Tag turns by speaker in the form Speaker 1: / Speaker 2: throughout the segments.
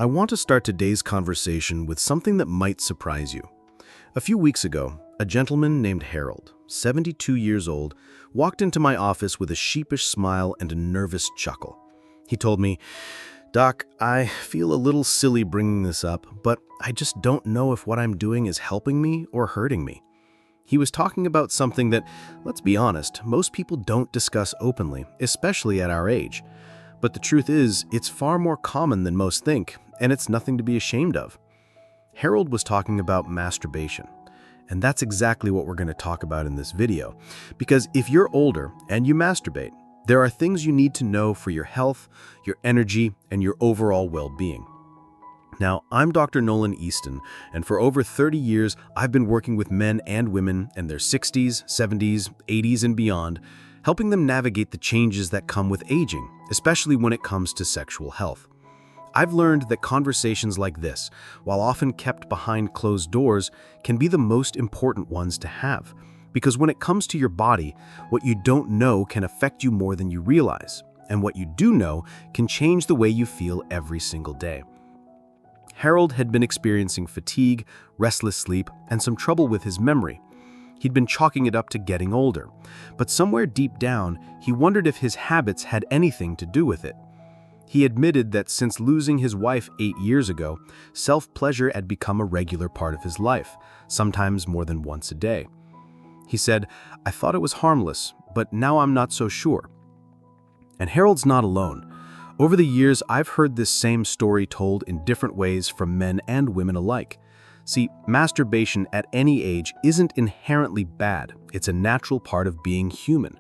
Speaker 1: I want to start today's conversation with something that might surprise you. A few weeks ago, a gentleman named Harold, 72 years old, walked into my office with a sheepish smile and a nervous chuckle. He told me, "Doc, I feel a little silly bringing this up, but I just don't know if what I'm doing is helping me or hurting me." He was talking about something that, let's be honest, most people don't discuss openly, especially at our age. But the truth is, it's far more common than most think, and it's nothing to be ashamed of. Harold was talking about masturbation, and that's exactly what we're going to talk about in this video. Because if you're older and you masturbate, there are things you need to know for your health, your energy, and your overall well-being. Now, I'm Dr. Nolan Easton, and for over 30 years, I've been working with men and women in their 60s, 70s, 80s, and beyond, helping them navigate the changes that come with aging, especially when it comes to sexual health. I've learned that conversations like this, while often kept behind closed doors, can be the most important ones to have. Because when it comes to your body, what you don't know can affect you more than you realize, and what you do know can change the way you feel every single day. Harold had been experiencing fatigue, restless sleep, and some trouble with his memory. He'd been chalking it up to getting older, but somewhere deep down, he wondered if his habits had anything to do with it. He admitted that since losing his wife 8 years ago, self-pleasure had become a regular part of his life, sometimes more than once a day. He said, "I thought it was harmless, but now I'm not so sure." And Harold's not alone. Over the years, I've heard this same story told in different ways from men and women alike. See, masturbation at any age isn't inherently bad. It's a natural part of being human.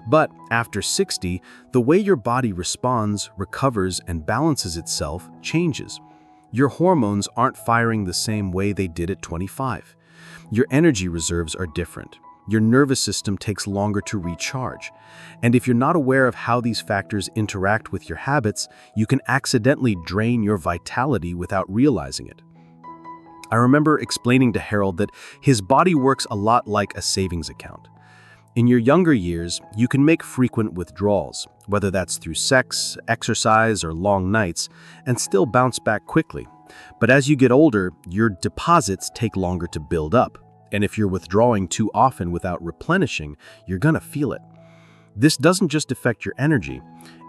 Speaker 1: But after 60, the way your body responds, recovers, and balances itself changes. Your hormones aren't firing the same way they did at 25. Your energy reserves are different. Your nervous system takes longer to recharge. And if you're not aware of how these factors interact with your habits, you can accidentally drain your vitality without realizing it. I remember explaining to Harold that his body works a lot like a savings account. In your younger years, you can make frequent withdrawals, whether that's through sex, exercise, or long nights, and still bounce back quickly. But as you get older, your deposits take longer to build up. And if you're withdrawing too often without replenishing, you're gonna feel it. This doesn't just affect your energy.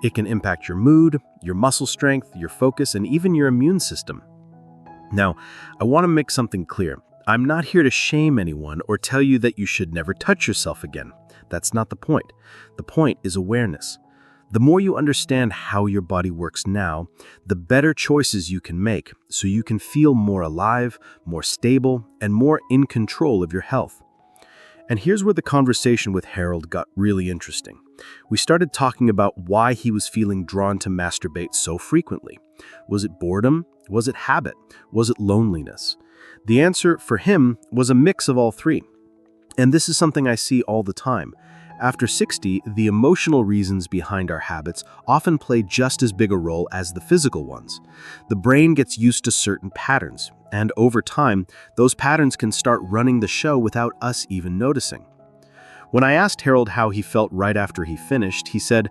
Speaker 1: It can impact your mood, your muscle strength, your focus, and even your immune system. Now, I want to make something clear. I'm not here to shame anyone or tell you that you should never touch yourself again. That's not the point. The point is awareness. The more you understand how your body works now, the better choices you can make so you can feel more alive, more stable, and more in control of your health. And here's where the conversation with Harold got really interesting. We started talking about why he was feeling drawn to masturbate so frequently. Was it boredom? Was it habit? Was it loneliness? The answer for him was a mix of all three. And this is something I see all the time. After 60, the emotional reasons behind our habits often play just as big a role as the physical ones. The brain gets used to certain patterns, and over time, those patterns can start running the show without us even noticing. When I asked Harold how he felt right after he finished, he said,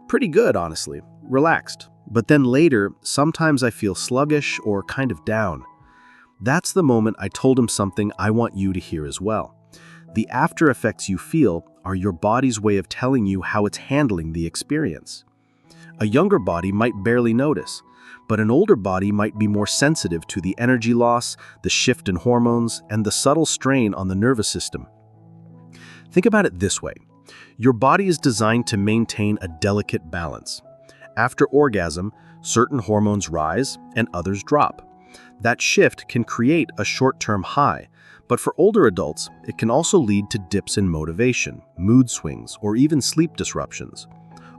Speaker 1: "Pretty good, honestly. Relaxed. But then later, sometimes I feel sluggish or kind of down." That's the moment I told him something I want you to hear as well. The after effects you feel are your body's way of telling you how it's handling the experience. A younger body might barely notice, but an older body might be more sensitive to the energy loss, the shift in hormones, and the subtle strain on the nervous system. Think about it this way. Your body is designed to maintain a delicate balance. After orgasm, certain hormones rise and others drop. That shift can create a short-term high, but for older adults, it can also lead to dips in motivation, mood swings, or even sleep disruptions.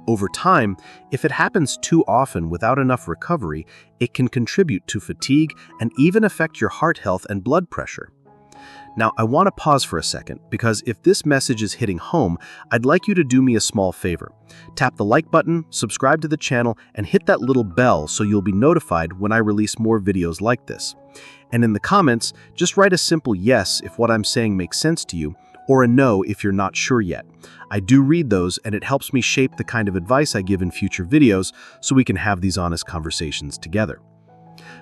Speaker 1: Over time, if it happens too often without enough recovery, it can contribute to fatigue and even affect your heart health and blood pressure. Now, I want to pause for a second because if this message is hitting home, I'd like you to do me a small favor. Tap the like button, subscribe to the channel, and hit that little bell so you'll be notified when I release more videos like this. And in the comments, just write a simple yes if what I'm saying makes sense to you, or a no if you're not sure yet. I do read those, and it helps me shape the kind of advice I give in future videos so we can have these honest conversations together.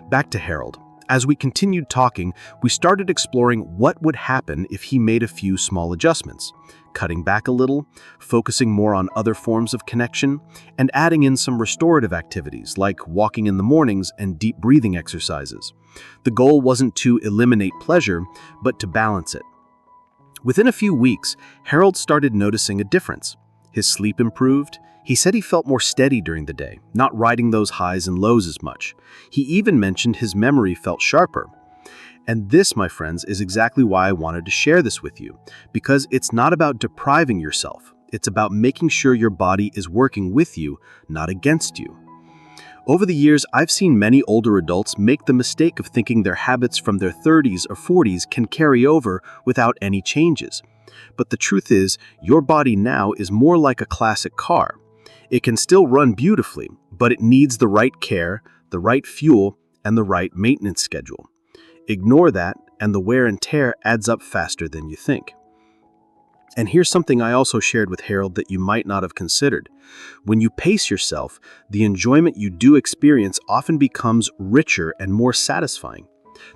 Speaker 1: Back to Harold. As we continued talking, we started exploring what would happen if he made a few small adjustments, cutting back a little, focusing more on other forms of connection, and adding in some restorative activities like walking in the mornings and deep breathing exercises. The goal wasn't to eliminate pleasure, but to balance it. Within a few weeks, Harold started noticing a difference. His sleep improved. He said he felt more steady during the day, not riding those highs and lows as much. He even mentioned his memory felt sharper. And this, my friends, is exactly why I wanted to share this with you, because it's not about depriving yourself. It's about making sure your body is working with you, not against you. Over the years, I've seen many older adults make the mistake of thinking their habits from their 30s or 40s can carry over without any changes. But the truth is, your body now is more like a classic car. It can still run beautifully, but it needs the right care, the right fuel, and the right maintenance schedule. Ignore that, and the wear and tear adds up faster than you think. And here's something I also shared with Harold that you might not have considered. When you pace yourself, the enjoyment you do experience often becomes richer and more satisfying.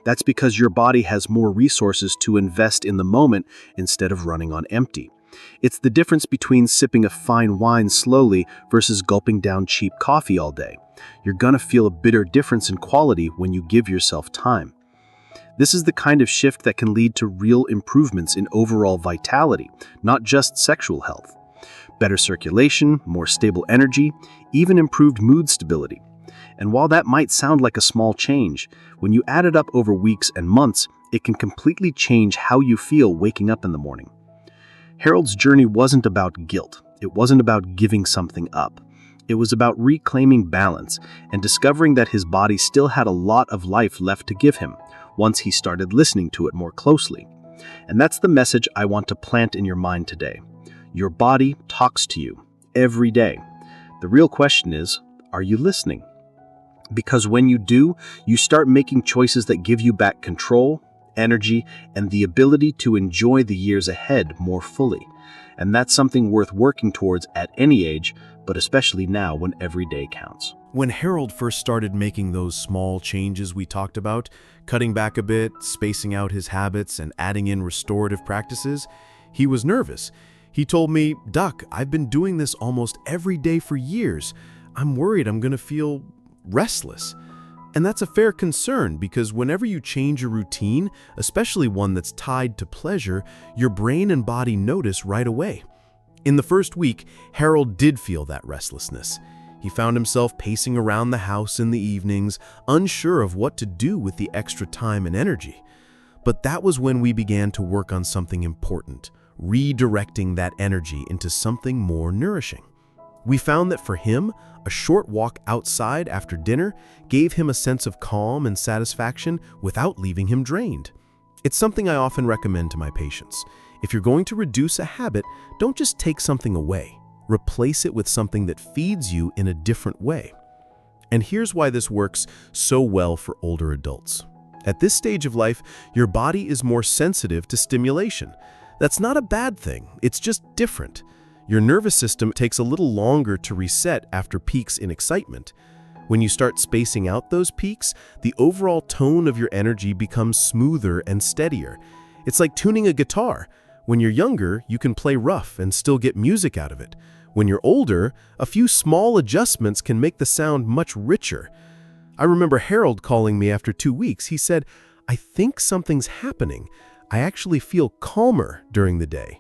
Speaker 1: That's because your body has more resources to invest in the moment instead of running on empty. It's the difference between sipping a fine wine slowly versus gulping down cheap coffee all day. You're gonna feel a bitter difference in quality when you give yourself time. This is the kind of shift that can lead to real improvements in overall vitality, not just sexual health. Better circulation, more stable energy, even improved mood stability. And while that might sound like a small change, when you add it up over weeks and months, it can completely change how you feel waking up in the morning. Harold's journey wasn't about guilt. It wasn't about giving something up. It was about reclaiming balance and discovering that his body still had a lot of life left to give him once he started listening to it more closely. And that's the message I want to plant in your mind today. Your body talks to you every day. The real question is, are you listening? Because when you do, you start making choices that give you back control, energy, and the ability to enjoy the years ahead more fully. And that's something worth working towards at any age, but especially now when every day counts.
Speaker 2: When Harold first started making those small changes we talked about, cutting back a bit, spacing out his habits, and adding in restorative practices, he was nervous. He told me, "Duck, I've been doing this almost every day for years. I'm worried I'm going to feel restless." And that's a fair concern because whenever you change a routine, especially one that's tied to pleasure, your brain and body notice right away. In the first week, Harold did feel that restlessness. He found himself pacing around the house in the evenings, unsure of what to do with the extra time and energy. But that was when we began to work on something important, redirecting that energy into something more nourishing. We found that for him, a short walk outside after dinner gave him a sense of calm and satisfaction without leaving him drained. It's something I often recommend to my patients. If you're going to reduce a habit, don't just take something away. Replace it with something that feeds you in a different way. And here's why this works so well for older adults. At this stage of life, your body is more sensitive to stimulation. That's not a bad thing, it's just different. Your nervous system takes a little longer to reset after peaks in excitement. When you start spacing out those peaks, the overall tone of your energy becomes smoother and steadier. It's like tuning a guitar. When you're younger, you can play rough and still get music out of it. When you're older, a few small adjustments can make the sound much richer. I remember Harold calling me after 2 weeks. He said, "I think something's happening. I actually feel calmer during the day."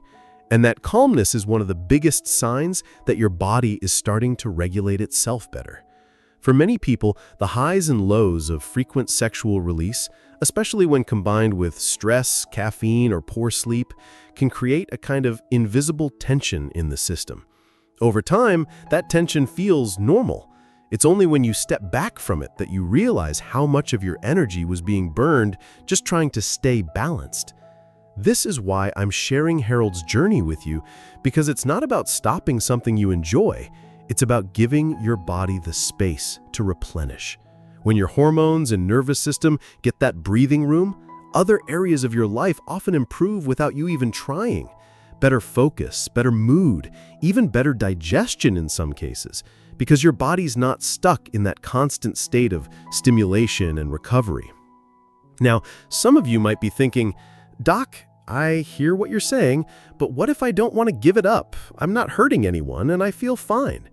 Speaker 2: And that calmness is one of the biggest signs that your body is starting to regulate itself better. For many people, the highs and lows of frequent sexual release, especially when combined with stress, caffeine, or poor sleep, can create a kind of invisible tension in the system. Over time, that tension feels normal. It's only when you step back from it that you realize how much of your energy was being burned just trying to stay balanced. This is why I'm sharing Harold's journey with you, because it's not about stopping something you enjoy. It's about giving your body the space to replenish. When your hormones and nervous system get that breathing room, other areas of your life often improve without you even trying. Better focus, better mood, even better digestion in some cases, because your body's not stuck in that constant state of stimulation and recovery. Now, some of you might be thinking, Doc, I hear what you're saying, but what if I don't want to give it up? I'm not hurting anyone and I feel fine.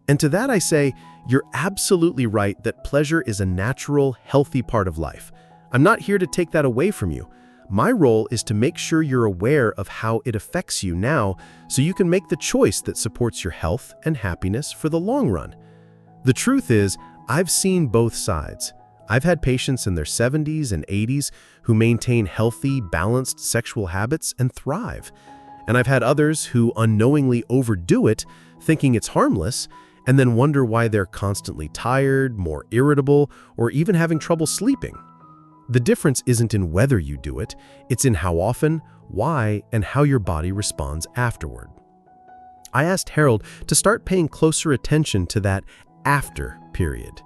Speaker 2: And to that I say, you're absolutely right that pleasure is a natural, healthy part of life. I'm not here to take that away from you. My role is to make sure you're aware of how it affects you now so you can make the choice that supports your health and happiness for the long run. The truth is, I've seen both sides. I've had patients in their 70s and 80s who maintain healthy, balanced sexual habits and thrive. And I've had others who unknowingly overdo it, thinking it's harmless, and then wonder why they're constantly tired, more irritable, or even having trouble sleeping. The difference isn't in whether you do it, it's in how often, why, and how your body responds afterward. I asked Harold to start paying closer attention to that after period.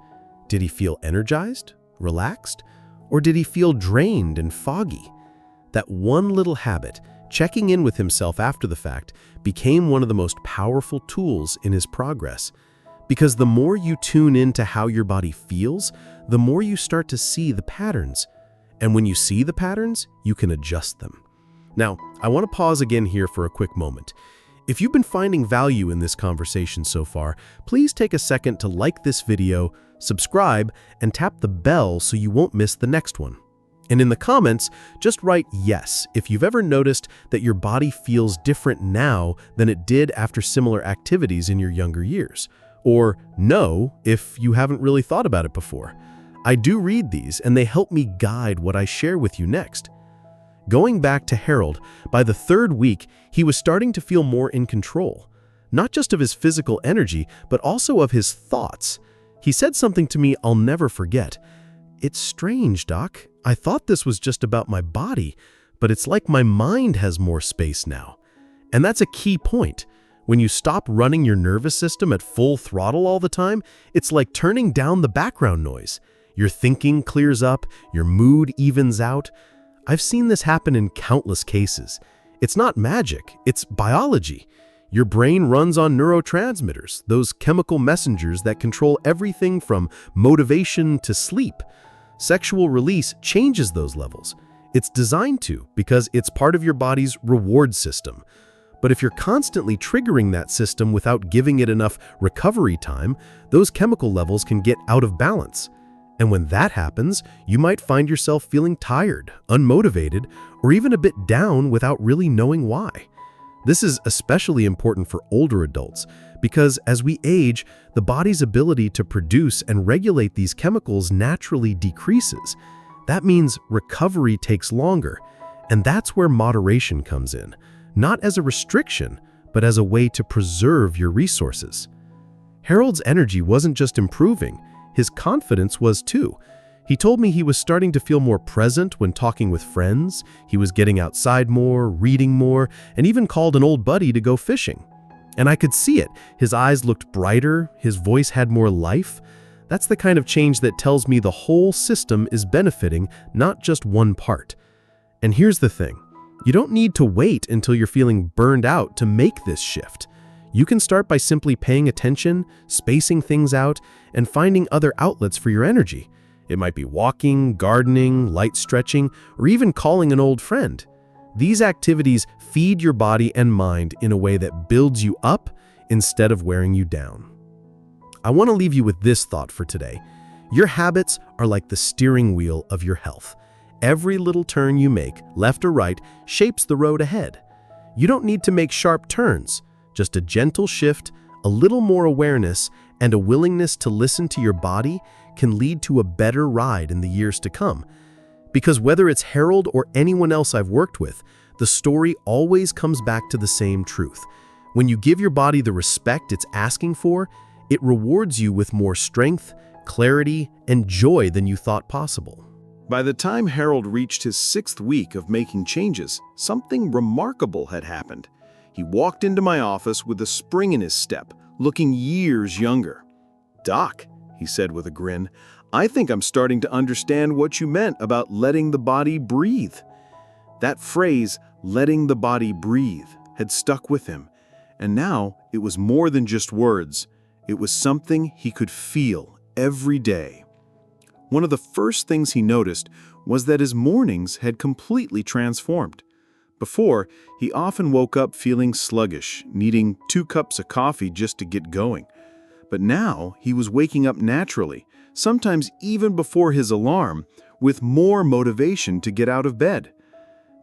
Speaker 2: Did he feel energized, relaxed, or did he feel drained and foggy? That one little habit, checking in with himself after the fact, became one of the most powerful tools in his progress. Because the more you tune into how your body feels, the more you start to see the patterns. And when you see the patterns, you can adjust them. Now, I want to pause again here for a quick moment. If you've been finding value in this conversation so far, please take a second to like this video, subscribe, and tap the bell so you won't miss the next one. And in the comments, just write yes if you've ever noticed that your body feels different now than it did after similar activities in your younger years. Or no if you haven't really thought about it before. I do read these and they help me guide what I share with you next. Going back to Harold, by the third week, he was starting to feel more in control. Not just of his physical energy, but also of his thoughts. He said something to me I'll never forget. "It's strange, Doc. I thought this was just about my body, but it's like my mind has more space now." And that's a key point. When you stop running your nervous system at full throttle all the time, it's like turning down the background noise. Your thinking clears up, your mood evens out. I've seen this happen in countless cases. It's not magic, it's biology. Your brain runs on neurotransmitters, those chemical messengers that control everything from motivation to sleep. Sexual release changes those levels. It's designed to because it's part of your body's reward system. But if you're constantly triggering that system without giving it enough recovery time, those chemical levels can get out of balance. And when that happens, you might find yourself feeling tired, unmotivated, or even a bit down without really knowing why. This is especially important for older adults because as we age, the body's ability to produce and regulate these chemicals naturally decreases. That means recovery takes longer, and that's where moderation comes in. Not as a restriction, but as a way to preserve your resources. Harold's energy wasn't just improving, his confidence was too. He told me he was starting to feel more present when talking with friends, he was getting outside more, reading more, and even called an old buddy to go fishing. And I could see it. His eyes looked brighter, his voice had more life. That's the kind of change that tells me the whole system is benefiting, not just one part. And here's the thing. You don't need to wait until you're feeling burned out to make this shift. You can start by simply paying attention, spacing things out, and finding other outlets for your energy. It might be walking, gardening, light stretching, or even calling an old friend. These activities feed your body and mind in a way that builds you up instead of wearing you down. I want to leave you with this thought for today. Your habits are like the steering wheel of your health. Every little turn you make, left or right, shapes the road ahead. You don't need to make sharp turns, just a gentle shift, a little more awareness, and a willingness to listen to your body can lead to a better ride in the years to come. Because whether it's Harold or anyone else I've worked with, the story always comes back to the same truth. When you give your body the respect it's asking for, it rewards you with more strength, clarity, and joy than you thought possible.
Speaker 1: By the time Harold reached his 6th week of making changes, something remarkable had happened. He walked into my office with a spring in his step, looking years younger. "Doc," he said with a grin, "I think I'm starting to understand what you meant about letting the body breathe." That phrase, letting the body breathe, had stuck with him. And now it was more than just words.
Speaker 2: It was something he could feel every day. One of the first things he noticed was that his mornings had completely transformed. Before, he often woke up feeling sluggish, needing 2 cups of coffee just to get going. But now he was waking up naturally, sometimes even before his alarm, with more motivation to get out of bed.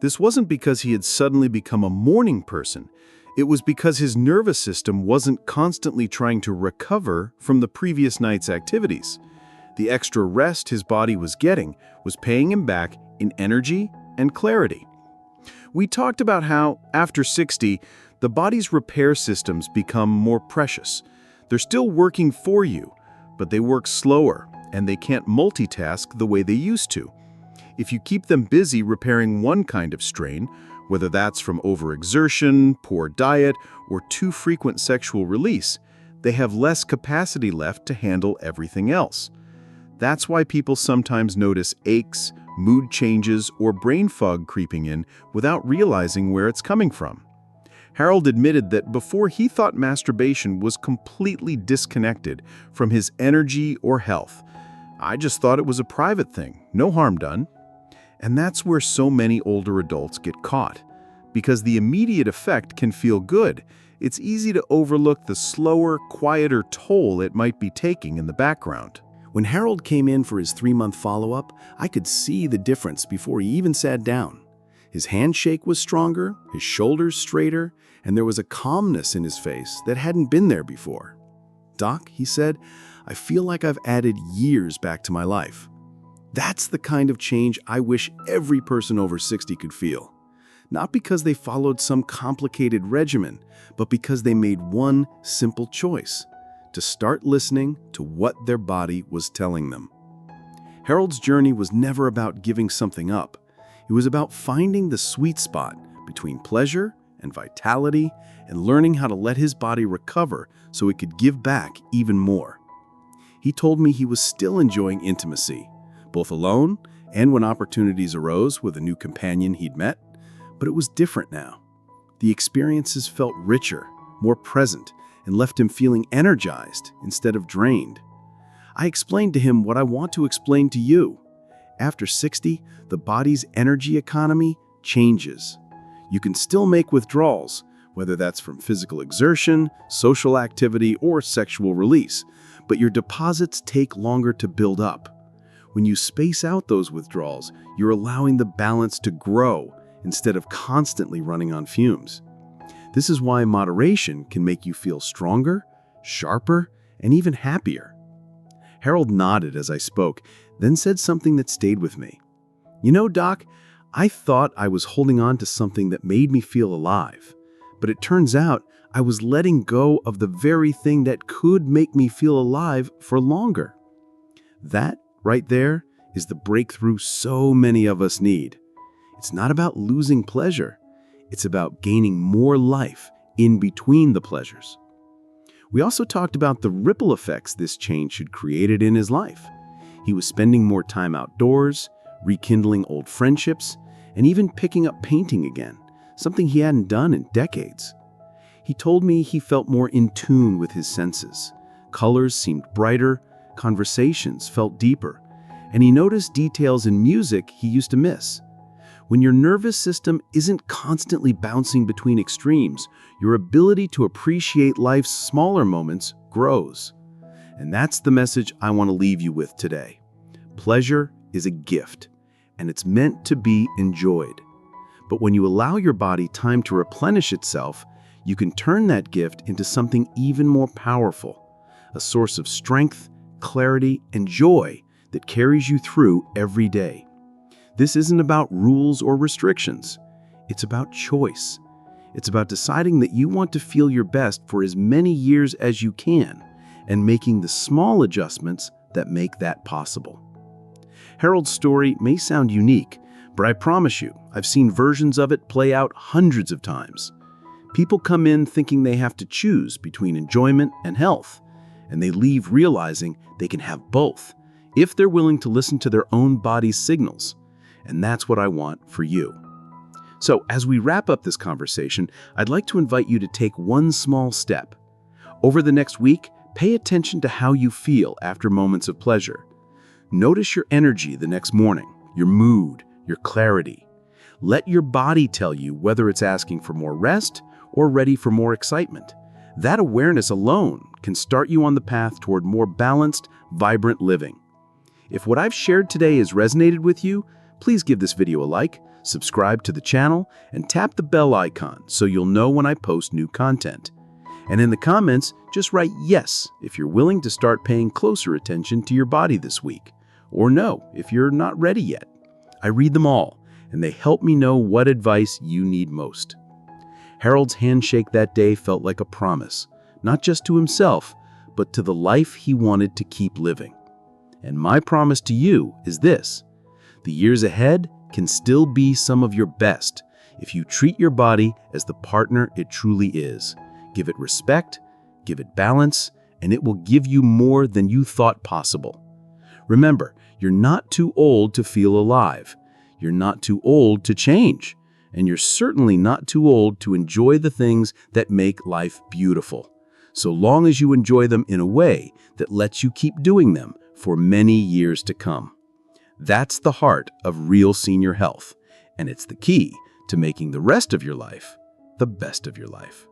Speaker 2: This wasn't because he had suddenly become a morning person. It was because his nervous system wasn't constantly trying to recover from the previous night's activities. The extra rest his body was getting was paying him back in energy and clarity. We talked about how, after 60, the body's repair systems become more precious. They're still working for you, but they work slower, and they can't multitask the way they used to. If you keep them busy repairing one kind of strain, whether that's from overexertion, poor diet, or too frequent sexual release, they have less capacity left to handle everything else. That's why people sometimes notice aches, mood changes, or brain fog creeping in without realizing where it's coming from. Harold admitted that before he thought masturbation was completely disconnected from his energy or health. I just thought it was a private thing, no harm done. And that's where so many older adults get caught. Because the immediate effect can feel good, it's easy to overlook the slower, quieter toll it might be taking in the background.
Speaker 1: When Harold came in for his 3-month follow-up, I could see the difference before he even sat down. His handshake was stronger, his shoulders straighter, and there was a calmness in his face that hadn't been there before. "Doc," he said, "I feel like I've added years back to my life." That's the kind of change I wish every person over 60 could feel. Not because they followed some complicated regimen, but because they made one simple choice: to start listening to what their body was telling them. Harold's journey was never about giving something up. It was about finding the sweet spot between pleasure and vitality and learning how to let his body recover so it could give back even more. He told me he was still enjoying intimacy, both alone and when opportunities arose with a new companion he'd met, but it was different now. The experiences felt richer, more present, and left him feeling energized instead of drained. I explained to him what I want to explain to you. After 60, the body's energy economy changes. You can still make withdrawals, whether that's from physical exertion, social activity, or sexual release, but your deposits take longer to build up. When you space out those withdrawals, you're allowing the balance to grow instead of constantly running on fumes. This is why moderation can make you feel stronger, sharper, and even happier. Harold nodded as I spoke, then said something that stayed with me. "You know, Doc, I thought I was holding on to something that made me feel alive, but it turns out I was letting go of the very thing that could make me feel alive for longer." That, right there, is the breakthrough so many of us need. It's not about losing pleasure. It's about gaining more life in between the pleasures. We also talked about the ripple effects this change had created in his life. He was spending more time outdoors, rekindling old friendships, and even picking up painting again, something he hadn't done in decades. He told me he felt more in tune with his senses. Colors seemed brighter, conversations felt deeper, and he noticed details in music he used to miss. When your nervous system isn't constantly bouncing between extremes, your ability to appreciate life's smaller moments grows. And that's the message I want to leave you with today. Pleasure is a gift, and it's meant to be enjoyed. But when you allow your body time to replenish itself, you can turn that gift into something even more powerful, a source of strength, clarity, and joy that carries you through every day. This isn't about rules or restrictions. It's about choice. It's about deciding that you want to feel your best for as many years as you can and making the small adjustments that make that possible. Harold's story may sound unique, but I promise you, I've seen versions of it play out hundreds of times. People come in thinking they have to choose between enjoyment and health, and they leave realizing they can have both if they're willing to listen to their own body's signals. And that's what I want for you. So as we wrap up this conversation, I'd like to invite you to take one small step. Over the next week, Pay attention to how you feel after moments of pleasure. Notice your energy the next morning, your mood, your clarity. Let your body tell you whether it's asking for more rest or ready for more excitement. That awareness alone can start you on the path toward more balanced, vibrant living. If what I've shared today has resonated with you, please give this video a like, subscribe to the channel, and tap the bell icon so you'll know when I post new content. And in the comments, just write yes if you're willing to start paying closer attention to your body this week, or no if you're not ready yet. I read them all, and they help me know what advice you need most. Harold's handshake that day felt like a promise, not just to himself, but to the life he wanted to keep living. And my promise to you is this: the years ahead can still be some of your best if you treat your body as the partner it truly is. Give it respect, give it balance, and it will give you more than you thought possible. Remember, you're not too old to feel alive. You're not too old to change. And you're certainly not too old to enjoy the things that make life beautiful, so long as you enjoy them in a way that lets you keep doing them for many years to come. That's the heart of real senior health, and it's the key to making the rest of your life the best of your life.